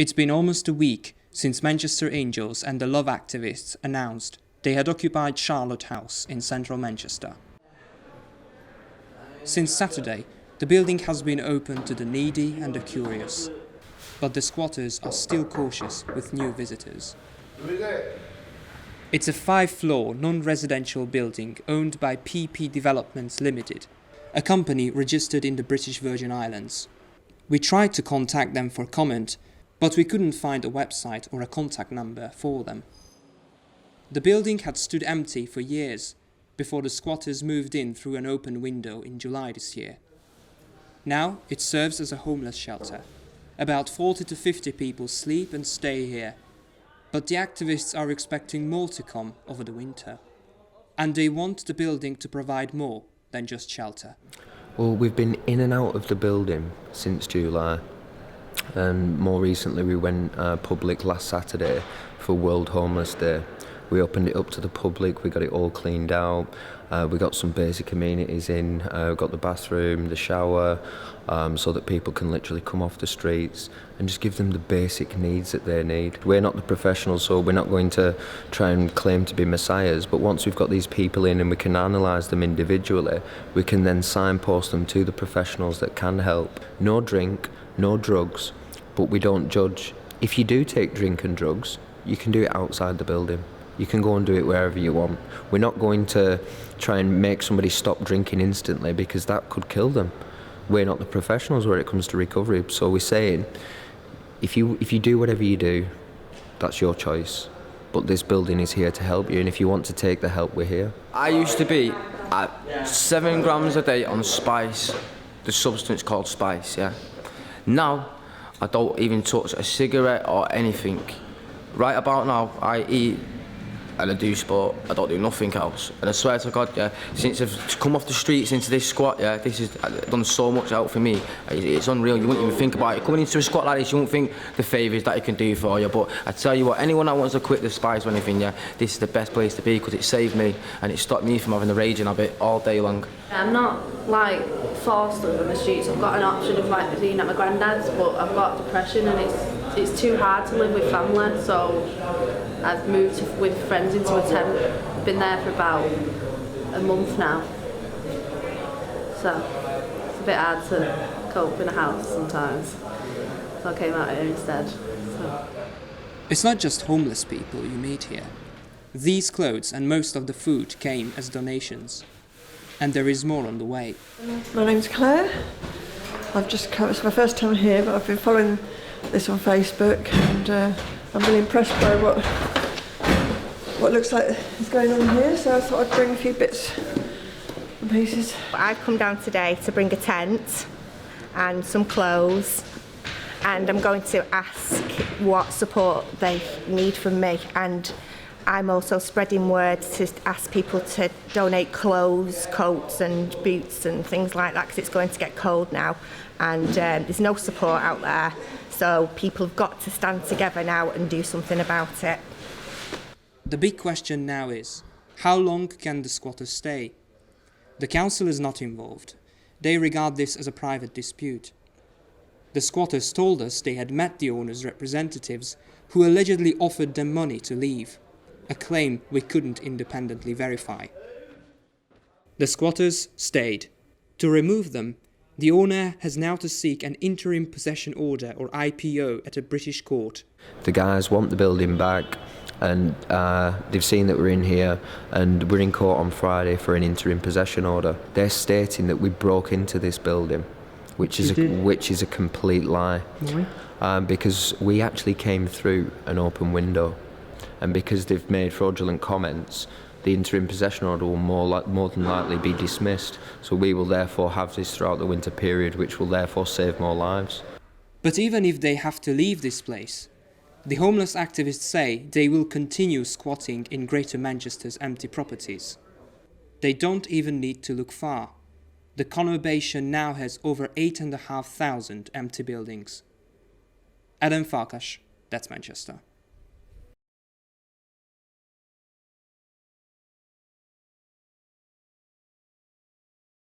It's been almost a week since Manchester Angels and the Love activists announced they had occupied Charlotte House in central Manchester. Since Saturday, the building has been open to the needy and the curious, but the squatters are still cautious with new visitors. It's a 5-floor non-residential building owned by PP Developments Limited, a company registered in the British Virgin Islands. We tried to contact them for comment, but we couldn't find a website or a contact number for them. The building had stood empty for years before the squatters moved in through an open window in July this year. Now it serves as a homeless shelter. About 40 to 50 people sleep and stay here, but the activists are expecting more to come over the winter. And they want the building to provide more than just shelter. Well, we've been in and out of the building since July. And more recently we went public last Saturday for World Homeless Day. We opened it up to the public, we got it all cleaned out, we got some basic amenities in, we got the bathroom, the shower, so that people can literally come off the streets and just give them the basic needs that they need. We're not the professionals, so we're not going to try and claim to be messiahs, but once we've got these people in and we can analyse them individually, we can then signpost them to the professionals that can help. No drink, no drugs, but we don't judge. If you do take drink and drugs, you can do it outside the building. You can go and do it wherever you want. We're not going to try and make somebody stop drinking instantly because that could kill them. We're not the professionals where it comes to recovery. So we're saying, if you do whatever you do, that's your choice. But this building is here to help you, and if you want to take the help, we're here. I used to be at 7 grams a day on spice, the substance called spice, yeah. Now, I don't even touch a cigarette or anything. Right about now, I eat and I do sport, I don't do nothing else. And I swear to God, yeah, since I've come off the streets into this squat, yeah, this has done so much out for me. It's unreal, you wouldn't even think about it. Coming into a squat like this, you won't think the favours that it can do for you, but I tell you what, anyone that wants to quit the spice or anything, yeah, this is the best place to be because it saved me and it stopped me from having the raging habit all day long. I'm not like forced to live on the streets. I've got an option of like being at my granddad's, but I've got depression and it's too hard to live with family, so I've moved with friends into a tent. I've been there for about a month now, so it's a bit hard to cope in a house sometimes, so I came out here instead. So. It's not just homeless people you meet here. These clothes and most of the food came as donations. And there is more on the way. My name's Claire. I've just come, it's my first time here, but I've been following this on Facebook and I'm really impressed by what looks like is going on here, so I thought I'd bring a few bits and pieces. I've come down today to bring a tent and some clothes, and I'm going to ask what support they need from me, and I'm also spreading word to ask people to donate clothes, coats and boots and things like that because it's going to get cold now and there's no support out there, so people have got to stand together now and do something about it. The big question now is, how long can the squatters stay? The council is not involved. They regard this as a private dispute. The squatters told us they had met the owners' representatives who allegedly offered them money to leave. A claim we couldn't independently verify. The squatters stayed. To remove them, the owner has now to seek an interim possession order or IPO at a British court. The guys want the building back and they've seen that we're in here and we're in court on Friday for an interim possession order. They're stating that we broke into this building, which is a complete lie. Why? Because we actually came through an open window. And because they've made fraudulent comments, the interim possession order will more than likely be dismissed. So we will therefore have this throughout the winter period, which will therefore save more lives. But even if they have to leave this place, the homeless activists say they will continue squatting in Greater Manchester's empty properties. They don't even need to look far. The conurbation now has over 8,500 empty buildings. Adam Farkas, that's Manchester.